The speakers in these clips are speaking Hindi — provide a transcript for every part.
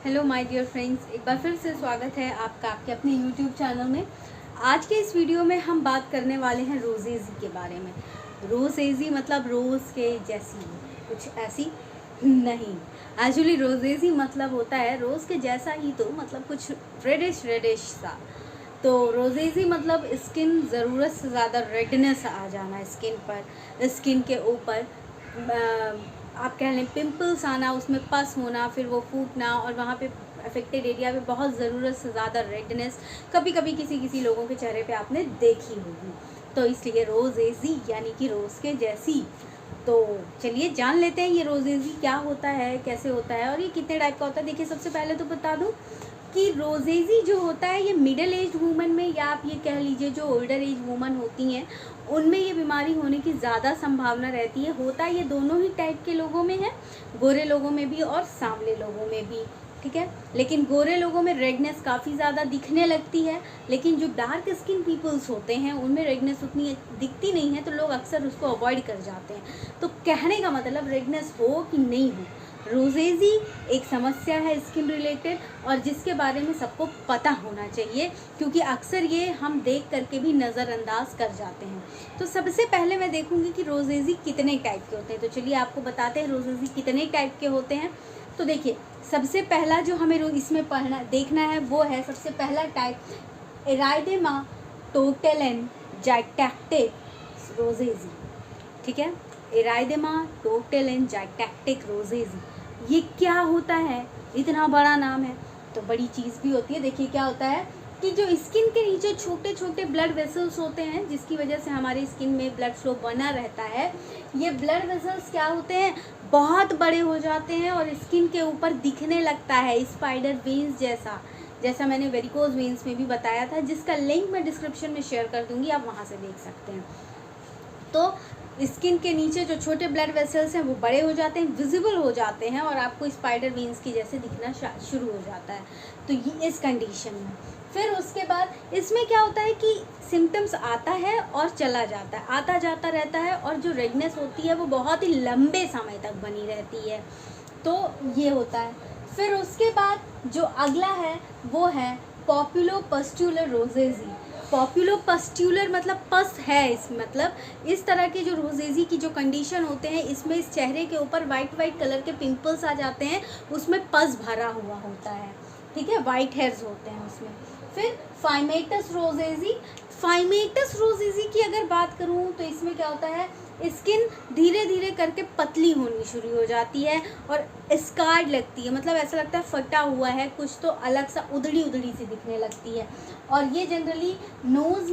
हेलो माय डियर फ्रेंड्स, एक बार फिर से स्वागत है आपका आपके अपने यूट्यूब चैनल में। आज के इस वीडियो में हम बात करने वाले हैं रोजेज़ी के बारे में। रोजेज़ी मतलब रोज़ के जैसी, कुछ ऐसी नहीं। एक्चुअली रोजेज़ी मतलब होता है रोज़ के जैसा ही, तो मतलब कुछ रेडिश सा। तो रोजेज़ी मतलब स्किन ज़रूरत से ज़्यादा रेडनेस आ जाना स्किन पर, स्किन के ऊपर आप कह लें पिंपल्स आना, उसमें पस होना, फिर वो फूटना और वहाँ पे अफेक्टेड एरिया पे बहुत ज़रूरत से ज़्यादा रेडनेस कभी कभी किसी लोगों के चेहरे पे आपने देखी होगी। तो इसलिए रोजेज़ी यानी कि रोज़ के जैसी। तो चलिए जान लेते हैं ये रोजेज़ी क्या होता है, कैसे होता है और ये कितने टाइप का होता है। देखिए, सबसे पहले तो बता दूँ कि रोजेज़ी जो होता है ये मिडिल एज वूमन में, या आप ये कह लीजिए जो ओल्डर एज वूमन होती हैं उनमें ये बीमारी होने की ज़्यादा संभावना रहती है। होता ये दोनों ही टाइप के लोगों में है, गोरे लोगों में भी और सांवले लोगों में भी, ठीक है। लेकिन गोरे लोगों में रेडनेस काफ़ी ज़्यादा दिखने लगती है, लेकिन जो डार्क स्किन पीपल्स होते हैं उनमें रेडनेस उतनी दिखती नहीं है, तो लोग अक्सर उसको अवॉइड कर जाते हैं। तो कहने का मतलब रेडनेस हो कि नहीं हो, रोजेज़ी एक समस्या है स्किन रिलेटेड और जिसके बारे में सबको पता होना चाहिए, क्योंकि अक्सर ये हम देख करके भी नज़रअंदाज कर जाते हैं। तो सबसे पहले मैं देखूंगी कि रोजेज़ी कितने टाइप के होते हैं। तो चलिए आपको बताते हैं रोजेज़ी कितने टाइप के होते हैं। तो देखिए, सबसे पहला जो हमें इसमें पढ़ना देखना है वो है सबसे पहला टाइप एराइडेमा टोटलेंजाइटेक्टिक रोजेज़ी, ठीक है। एराइडेमा टोटलेंजाइटेक्टिक रोजेज़ी, ये क्या होता है? इतना बड़ा नाम है तो बड़ी चीज़ भी होती है। देखिए क्या होता है कि जो स्किन के नीचे छोटे छोटे ब्लड वेसल्स होते हैं, जिसकी वजह से हमारी स्किन में ब्लड फ्लो बना रहता है, ये ब्लड वेसल्स क्या होते हैं, बहुत बड़े हो जाते हैं और स्किन के ऊपर दिखने लगता है स्पाइडर वेन्स जैसा, जैसा मैंने वेरिकोज वेन्स में भी बताया था, जिसका लिंक मैं डिस्क्रिप्शन में शेयर कर दूंगी, आप वहाँ से देख सकते हैं। तो स्किन के नीचे जो छोटे ब्लड वेसल्स हैं वो बड़े हो जाते हैं, विजिबल हो जाते हैं और आपको स्पाइडर वेन्स की जैसे दिखना शुरू हो जाता है। तो ये इस कंडीशन में फिर उसके बाद इसमें क्या होता है कि सिम्टम्स आता है और चला जाता है, आता जाता रहता है, और जो रेडनेस होती है वो बहुत ही लंबे समय तक बनी रहती है। तो ये होता है। फिर उसके बाद जो अगला है वो है पॉपुलोपस्ट्यूलर रोजेज़ी। पॉपुलोपस्ट्यूलर मतलब पस है, इस मतलब इस तरह के जो रोजेज़ी की जो कंडीशन होते हैं, इसमें इस चेहरे के ऊपर वाइट कलर के पिंपल्स आ जाते हैं, उसमें पस भरा हुआ होता है, ठीक है, वाइट हेयर्स होते हैं उसमें। फिर फाइमेटस रोजेज़ी, फाइमेटस रोजेज़ी की अगर बात करूँ तो इसमें क्या होता है, स्किन धीरे धीरे करके पतली होनी शुरू हो जाती है और स्कार्ड लगती है, मतलब ऐसा लगता है फटा हुआ है कुछ, तो अलग सा उधड़ी सी दिखने लगती है। और ये जनरली नोज़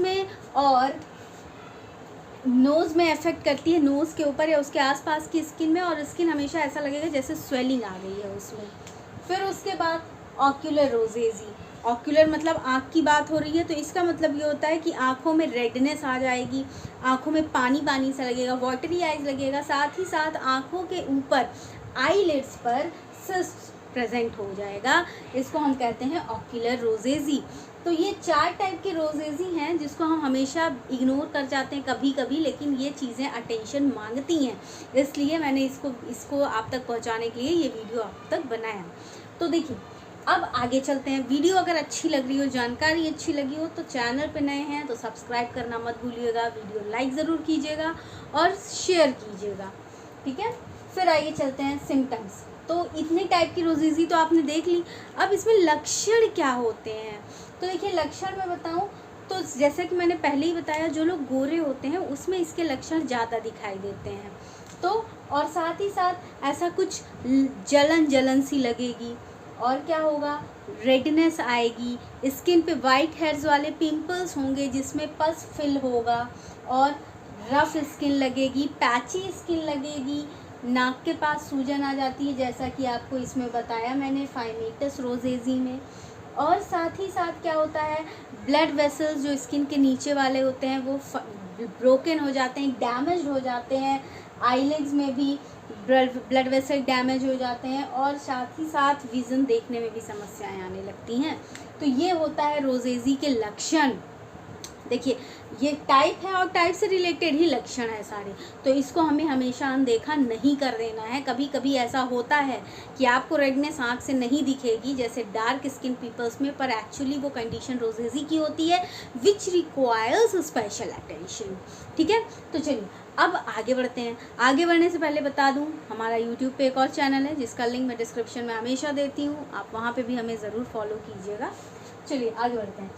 में अफेक्ट करती है, नोज़ के ऊपर या उसके आसपास की स्किन में, और स्किन हमेशा ऐसा लगेगा जैसे स्वेलिंग आ गई है उसमें। फिर उसके बाद ऑक्यूलर रोजेज़ी, ऑक्यूलर मतलब आँख की बात हो रही है, तो इसका मतलब ये होता है कि आँखों में रेडनेस आ जाएगी, आँखों में पानी सा लगेगा, वाटरी आइज लगेगा, साथ ही साथ आँखों के ऊपर आईलिड्स पर सिस्ट प्रेजेंट हो जाएगा, इसको हम कहते हैं ऑक्यूलर रोजेज़ी। तो ये 4 टाइप के रोजेज़ी हैं जिसको हम हमेशा इग्नोर कर जाते हैं कभी कभी, लेकिन ये चीज़ें अटेंशन मांगती हैं, इसलिए मैंने इसको आप तक पहुंचाने के लिए ये वीडियो आप तक बनाया। तो देखिए, अब आगे चलते हैं। वीडियो अगर अच्छी लग रही हो, जानकारी अच्छी लगी हो, तो चैनल पे नए हैं तो सब्सक्राइब करना मत भूलिएगा, वीडियो लाइक ज़रूर कीजिएगा और शेयर कीजिएगा, ठीक है। फिर आइए चलते हैं सिम्टम्स। तो इतने टाइप की रोजेज़ी तो आपने देख ली, अब इसमें लक्षण क्या होते हैं। तो देखिए, लक्षण मैं बताऊं तो जैसा कि मैंने पहले ही बताया, जो लोग गोरे होते हैं उसमें इसके लक्षण ज़्यादा दिखाई देते हैं। तो और साथ ही साथ ऐसा कुछ जलन सी लगेगी, और क्या होगा, रेडनेस आएगी, स्किन पे वाइट हेयर्स वाले पिंपल्स होंगे जिसमें पस फिल होगा, और रफ स्किन लगेगी, पैची स्किन लगेगी, नाक के पास सूजन आ जाती है, जैसा कि आपको इसमें बताया मैंने फाइमेटस रोजेज़ी में। और साथ ही साथ क्या होता है, ब्लड वेसल्स जो स्किन के नीचे वाले होते हैं वो ब्रोकन हो जाते हैं, डैमेज हो जाते हैं, आईलिड्स में भी ब्लड वेसल डैमेज हो जाते हैं, और साथ ही साथ विज़न देखने में भी समस्याएं आने लगती हैं। तो ये होता है रोजेज़ी के लक्षण। देखिए ये टाइप है और टाइप से रिलेटेड ही लक्षण है सारे, तो इसको हमें हमेशा अनदेखा नहीं कर देना है। कभी कभी ऐसा होता है कि आपको रेडनेस आँख से नहीं दिखेगी जैसे डार्क स्किन पीपल्स में, पर एक्चुअली वो कंडीशन रोजेजी की होती है विच रिक्वायर्स स्पेशल अटेंशन। ठीक है, तो चलिए अब आगे बढ़ते हैं। आगे बढ़ने से पहले बता दूं हमारा यूट्यूब पे एक और चैनल है जिसका लिंक मैं डिस्क्रिप्शन में हमेशा देती हूँ, आप वहाँ पे भी हमें ज़रूर फॉलो कीजिएगा। चलिए आगे बढ़ते हैं।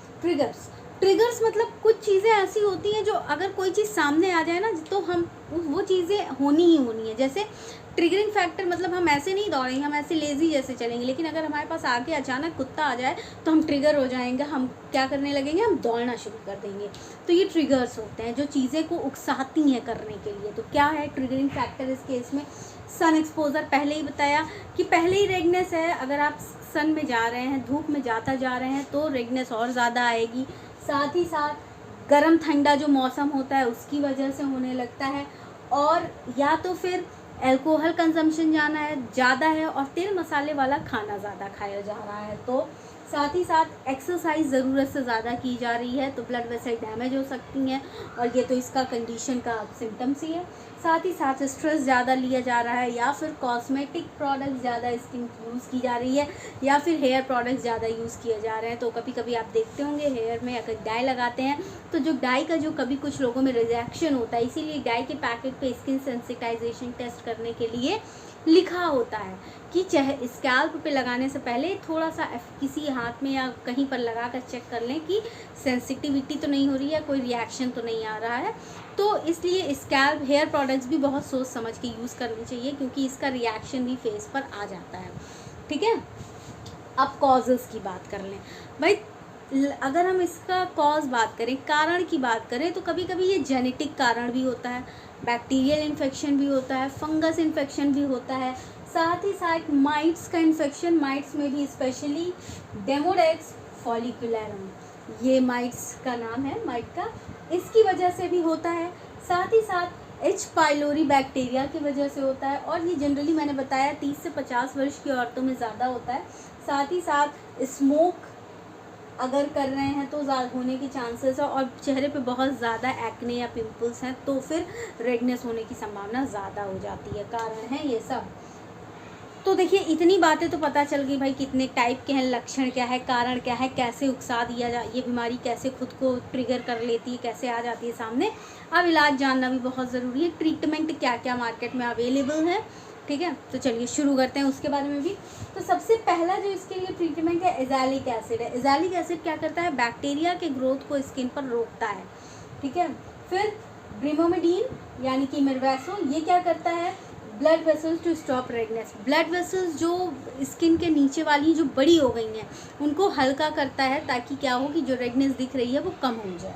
ट्रिगर्स मतलब कुछ चीज़ें ऐसी होती हैं जो अगर कोई चीज़ सामने आ जाए ना तो हम वो चीज़ें होनी ही होनी है। जैसे ट्रिगरिंग फैक्टर मतलब हम ऐसे नहीं दौड़ेंगे, हम ऐसे लेज़ी जैसे चलेंगे, लेकिन अगर हमारे पास आके अचानक कुत्ता आ जाए तो हम ट्रिगर हो जाएंगे, हम क्या करने लगेंगे, हम दौड़ना शुरू कर देंगे। तो ये ट्रिगर्स होते हैं जो चीज़ें को उकसाती हैं करने के लिए। तो क्या है ट्रिगरिंग फैक्टर इस केस में? सन एक्सपोजर, पहले ही बताया कि पहले ही रेडनेस है, अगर आप सन में जा रहे हैं, धूप में जाता जा रहे हैं तो रेडनेस और ज़्यादा आएगी। साथ ही साथ गर्म ठंडा जो मौसम होता है उसकी वजह से होने लगता है, और या तो फिर अल्कोहल कंजम्पशन जाना है ज़्यादा है और तेल मसाले वाला खाना ज़्यादा खाया जा रहा है, तो साथ ही साथ एक्सरसाइज ज़रूरत से ज़्यादा की जा रही है तो ब्लड वेसल डैमेज हो सकती हैं, और ये तो इसका कंडीशन का सिम्टम्स ही है। साथ ही साथ स्ट्रेस ज़्यादा लिया जा रहा है, या फिर कॉस्मेटिक प्रोडक्ट ज़्यादा स्किन की यूज़ की जा रही है, या फिर हेयर प्रोडक्ट ज़्यादा यूज़ किए जा रहे हैं। तो कभी कभी आप देखते होंगे हेयर में अगर डाई लगाते हैं तो जो डाई का जो कभी कुछ लोगों में रिएक्शन होता है, इसीलिए डाई के पैकेट पे स्किन सेंसिटाइजेशन टेस्ट करने के लिए लिखा होता है कि चाहे स्कैल्प पे लगाने से पहले थोड़ा सा किसी हाथ में या कहीं पर लगा कर चेक कर लें कि सेंसिटिविटी तो नहीं हो रही है, कोई रिएक्शन तो नहीं आ रहा है। तो इसलिए स्कैल्प हेयर प्रोडक्ट्स भी बहुत सोच समझ के यूज़ करनी चाहिए क्योंकि इसका रिएक्शन भी फेस पर आ जाता है। ठीक है, अब कॉजेज़ की बात कर लें भाई। अगर हम इसका कॉज बात करें, कारण की बात करें, तो कभी कभी ये जेनेटिक कारण भी होता है, बैक्टीरियल इन्फेक्शन भी होता है, फंगस इन्फेक्शन भी होता है, साथ ही साथ माइट्स का इन्फेक्शन, माइट्स में भी स्पेशली डेमोडेक्स फॉलिकुलरम, ये माइट्स का नाम है माइट का, इसकी वजह से भी होता है। साथ ही साथ एच पाइलोरी बैक्टीरिया की वजह से होता है, और ये जनरली मैंने बताया 30 से 50 वर्ष की औरतों में ज़्यादा होता है। साथ ही साथ स्मोक अगर कर रहे हैं तो ज़्यादा होने के चांसेस है, और चेहरे पे बहुत ज़्यादा एक्ने या पिंपल्स हैं तो फिर रेडनेस होने की संभावना ज़्यादा हो जाती है। कारण है ये सब। तो देखिए इतनी बातें तो पता चल गई भाई, कितने टाइप के हैं, लक्षण क्या है, कारण क्या है, कैसे उकसा दिया जा, ये बीमारी कैसे खुद को ट्रिगर कर लेती है, कैसे आ जाती है सामने। अब इलाज जानना भी बहुत ज़रूरी है, ट्रीटमेंट क्या क्या मार्केट में अवेलेबल है। ठीक है, तो चलिए शुरू करते हैं उसके बारे में भी। तो सबसे पहला जो इसके लिए ट्रीटमेंट है एज़ैलिक एसिड है। एज़ैलिक एसिड क्या करता है, बैक्टीरिया के ग्रोथ को स्किन पर रोकता है। ठीक है, फिर ब्रिमोमेडीन यानी कि मिरवैसो, ये क्या करता है, blood vessels to stop redness, blood vessels जो स्किन के नीचे वाली जो बड़ी हो गई हैं उनको हल्का करता है ताकि क्या हो कि जो रेडनेस दिख रही है वो कम हो जाए।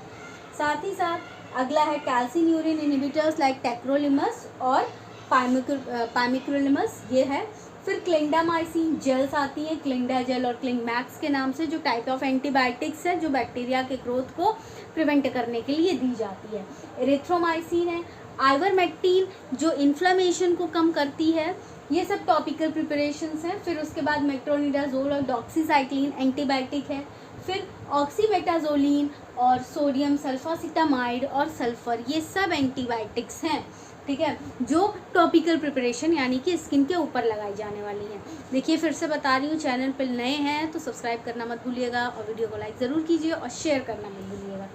साथ ही साथ अगला है कैल्सिन्यूरिन इनहिबिटर्स लाइक टेक्रोलिमस और पाइमिक्रोलिमस, ये है। फिर क्लिंडामाइसिन जेल्स आती हैं, क्लिंडा जेल और क्लिंगमैक्स के नाम से, जो टाइप ऑफ एंटीबायोटिक्स है जो बैक्टीरिया के ग्रोथ को प्रिवेंट करने के लिए दी जाती है। एरिथ्रोमाइसिन है, आइवरमेक्टिन जो इन्फ्लेमेशन को कम करती है, ये सब टॉपिकल प्रिपरेशंस हैं। फिर उसके बाद मेट्रोनिडाजोल और डॉक्सीसाइक्लिन एंटीबायोटिक है। फिर ऑक्सीमेटाजोलिन और सोडियम सल्फासिटामाइड और सल्फर, ये सब एंटीबायोटिक्स हैं। ठीक है, जो टॉपिकल प्रिपरेशन यानी कि स्किन के ऊपर लगाई जाने वाली हैं। देखिए फिर से बता रही हूँ, चैनल पर नए हैं तो सब्सक्राइब करना मत भूलिएगा और वीडियो को लाइक ज़रूर कीजिए और शेयर करना मत भूलिएगा।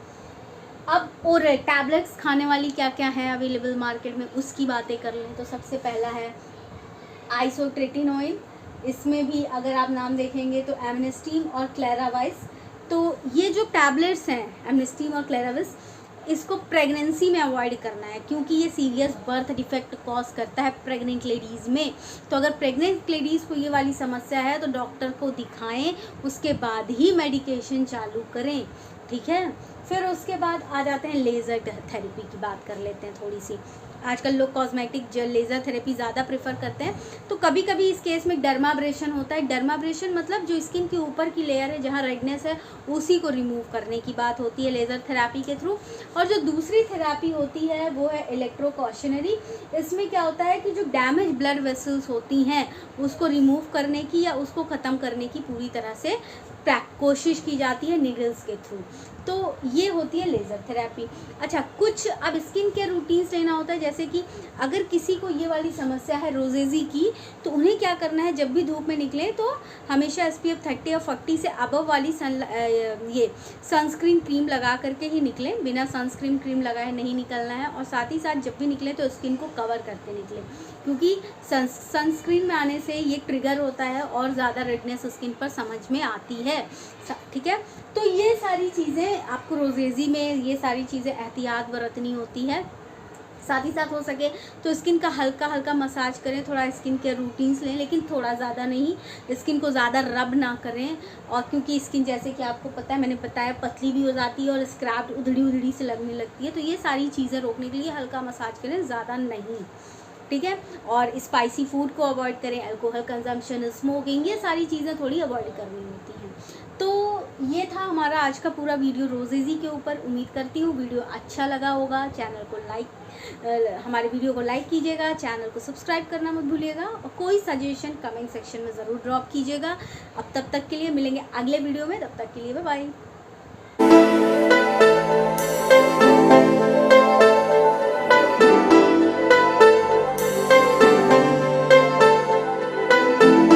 अब और टैबलेट्स खाने वाली क्या क्या है अवेलेबल मार्केट में, उसकी बातें कर लें तो सबसे पहला है आइसोट्रेटिनोइन। इसमें भी अगर आप नाम देखेंगे तो एमनेस्टीम और क्लेरावाइस, तो ये जो टैबलेट्स हैं एमनेस्टीम और क्लेरावाइस, इसको प्रेगनेंसी में अवॉइड करना है क्योंकि ये सीरियस बर्थ डिफेक्ट कॉज करता है प्रेग्नेंट लेडीज़ में। तो अगर प्रेग्नेंट लेडीज़ को ये वाली समस्या है तो डॉक्टर को दिखाएं, उसके बाद ही मेडिकेशन चालू करें। ठीक है, फिर उसके बाद आ जाते हैं लेज़र थेरेपी की बात कर लेते हैं थोड़ी सी। आजकल लोग कॉस्मेटिक जेल लेज़र थेरेपी ज़्यादा प्रेफर करते हैं। तो कभी कभी इस केस में डर्माब्रेशन होता है। डर्माब्रेशन मतलब जो स्किन के ऊपर की लेयर है जहाँ रेडनेस है उसी को रिमूव करने की बात होती है लेज़र थेरेपी के थ्रू। और जो दूसरी थेरेपी होती है वो है इलेक्ट्रोकॉशनरी। इसमें क्या होता है कि जो डैमेज ब्लड वेसल्स होती हैं उसको रिमूव करने की या उसको ख़त्म करने की पूरी तरह से कोशिश की जाती है निडल्स के थ्रू। तो ये होती है लेज़र थेरेपी। अच्छा, कुछ अब स्किन केयर रूटीन्स लेना होता है, जैसे कि अगर किसी को ये वाली समस्या है रोजेजी की, तो उन्हें क्या करना है, जब भी धूप में निकले तो हमेशा SPF 30 या 40 से अबव वाली ये सनस्क्रीन क्रीम लगा करके ही निकलें। बिना सनस्क्रीन क्रीम लगाए नहीं निकलना है। और साथ ही साथ जब भी निकले तो स्किन को कवर करके निकलें, क्योंकि सनस्क्रीन में आने से ये ट्रिगर होता है और ज़्यादा रेडनेस स्किन पर समझ में आती है। ठीक है, तो ये सारी चीज़ें आपको रोजेजी में ये सारी चीज़ें एहतियात बरतनी होती है। साथ ही साथ हो सके तो स्किन का हल्का हल्का मसाज करें, थोड़ा स्किन केयर रूटीन्स लें, लेकिन थोड़ा ज़्यादा नहीं, स्किन को ज़्यादा रब ना करें। और क्योंकि स्किन जैसे कि आपको पता है, मैंने बताया, पतली भी हो जाती है और स्क्रैप उधड़ी उधड़ी से लगने लगती है। तो ये सारी चीज़ें रोकने के लिए हल्का मसाज करें, ज़्यादा नहीं। ठीक है, और स्पाइसी फूड को अवॉइड करें, अल्कोहल कंजम्पशन, स्मोकिंग, ये सारी चीज़ें थोड़ी अवॉइड करनी होती हैं। तो ये था हमारा आज का पूरा वीडियो रोजेजी के ऊपर। उम्मीद करती हूँ वीडियो अच्छा लगा होगा। चैनल को हमारे वीडियो को लाइक कीजिएगा, चैनल को सब्सक्राइब करना मत भूलिएगा, और कोई सजेशन कमेंट सेक्शन में ज़रूर ड्रॉप कीजिएगा। अब तब तक के लिए मिलेंगे अगले वीडियो में, तब तक के लिए बाय बाय।